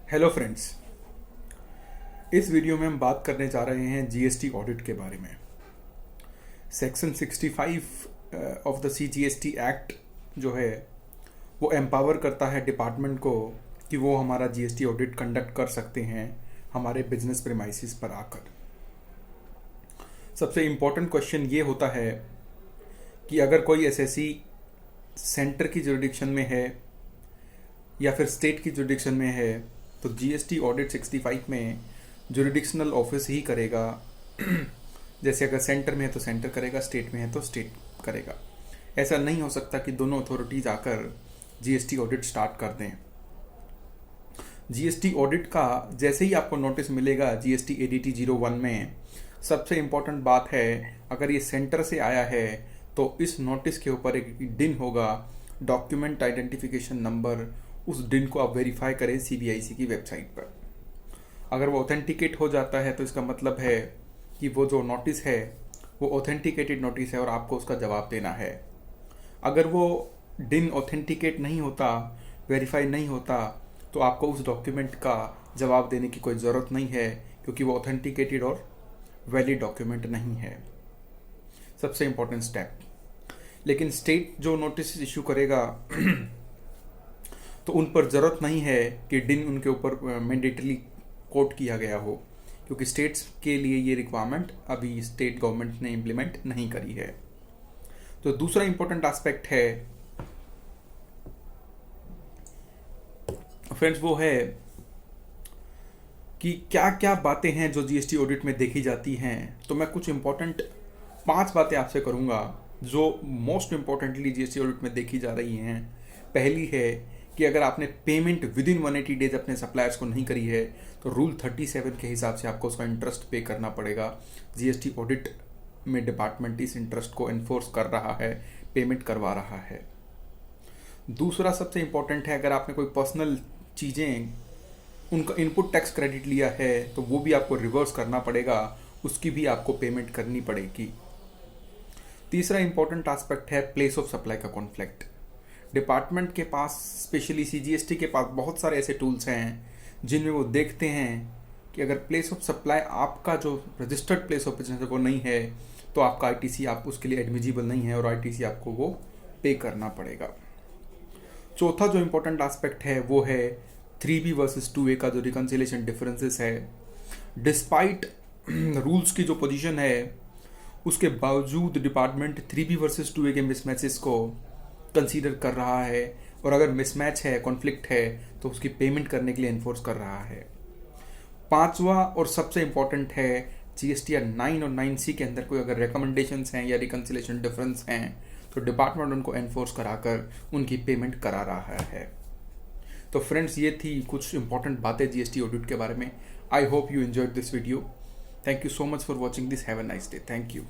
Hello friends, इस video में हम बात करने जा रहे हैं जीएसटी ऑडिट के बारे में। Section 65 of the CGST act जो है वो एम्पावर करता है डिपार्टमेंट को कि वो हमारा जीएसटी ऑडिट कंडक्ट कर सकते हैं हमारे बिजनेस प्रेमाइसिस पर आकर। सबसे इम्पोर्टेंट क्वेश्चन ये होता है कि अगर कोई एसएससी सेंटर की जुरिडिक्शन में है या फिर स्टेट की जुरिडिक्शन में है तो जीएसटी ऑडिट 65 में जुरिडिक्शनल ऑफिस ही करेगा। जैसे अगर सेंटर में है तो सेंटर करेगा, स्टेट में है तो स्टेट करेगा। ऐसा नहीं हो सकता कि दोनों अथॉरिटीज आकर जीएसटी ऑडिट स्टार्ट कर दें। जीएसटी ऑडिट का जैसे ही आपको नोटिस मिलेगा जीएसटी एडीटी 01 में, सबसे इम्पोर्टेंट बात है अगर ये सेंटर से आया है तो इस नोटिस के ऊपर एक डिन होगा, डॉक्यूमेंट आइडेंटिफिकेशन नंबर। उस डिन को आप वेरीफाई करें सीबीआईसी की वेबसाइट पर। अगर वो ऑथेंटिकेट हो जाता है तो इसका मतलब है कि वो जो नोटिस है वो ऑथेंटिकेटेड नोटिस है और आपको उसका जवाब देना है। अगर वो डिन ऑथेंटिकेट नहीं होता, वेरीफाई नहीं होता, तो आपको उस डॉक्यूमेंट का जवाब देने की कोई ज़रूरत नहीं है, क्योंकि वो ऑथेंटिकेटेड और वैलिड डॉक्यूमेंट नहीं है। सबसे इम्पोर्टेंट स्टेप। लेकिन स्टेट जो नोटिस इशू करेगा तो उन पर ज़रूरत नहीं है कि डिन उनके ऊपर मैंडेटरी कोट किया गया हो, क्योंकि स्टेट्स के लिए ये रिक्वायरमेंट अभी स्टेट गवर्नमेंट ने इम्प्लीमेंट नहीं करी है। तो दूसरा इंपॉर्टेंट एस्पेक्ट है फ्रेंड्स, वो है कि क्या क्या बातें हैं जो जीएसटी ऑडिट में देखी जाती हैं। तो मैं कुछ इंपॉर्टेंट 5 बातें आपसे करूंगा जो मोस्ट इंपॉर्टेंटली जीएसटी ऑडिट में देखी जा रही हैं। पहली है कि अगर आपने पेमेंट विद इन 180 डेज अपने सप्लायर्स को नहीं करी है तो रूल 37 के हिसाब से आपको उसका इंटरेस्ट पे करना पड़ेगा। जीएसटी ऑडिट में डिपार्टमेंट इस इंटरेस्ट को एनफोर्स कर रहा है, पेमेंट करवा रहा है। दूसरा सबसे इंपॉर्टेंट है, अगर आपने कोई पर्सनल चीज़ें उनका इनपुट टैक्स क्रेडिट लिया है तो वो भी आपको रिवर्स करना पड़ेगा, उसकी भी आपको पेमेंट करनी पड़ेगी। तीसरा इंपॉर्टेंट एस्पेक्ट है प्लेस ऑफ सप्लाई का कॉन्फ्लिक्ट। डिपार्टमेंट के पास, स्पेशली सीजीएसटी के पास बहुत सारे ऐसे टूल्स हैं जिनमें वो देखते हैं कि अगर प्लेस ऑफ सप्लाई आपका जो रजिस्टर्ड प्लेस ऑफ बिजनेस है वो नहीं है तो आपका आईटीसी आप उसके लिए एडमिजिबल नहीं है और आईटीसी आपको वो पे करना पड़ेगा। चौथा जो इम्पोर्टेंट एस्पेक्ट है वो है 3B वर्सेस 2A का जो रिकन्सिलेशन डिफरेंसेस है। डिस्पाइट रूल्स की जो पोजीशन है उसके बावजूद डिपार्टमेंट 3B वर्सेस 2A के मिसमैचेस को कंसीडर कर रहा है और अगर मिसमैच है, कॉन्फ्लिक्ट है, तो उसकी पेमेंट करने के लिए एनफोर्स कर रहा है। पांचवा और सबसे इंपॉर्टेंट है जीएसटीआर 9 और 9C के अंदर कोई अगर रिकमेंडेशंस हैं या रिकन्सिलेशन डिफरेंस हैं तो डिपार्टमेंट उनको एनफोर्स कराकर उनकी पेमेंट करा रहा है। तो फ्रेंड्स, ये थी कुछ इंपॉर्टेंट बातें जीएसटी ऑडिट के बारे में। I hope you enjoyed this video. Thank you so much for watching this. Have a nice day. Thank you.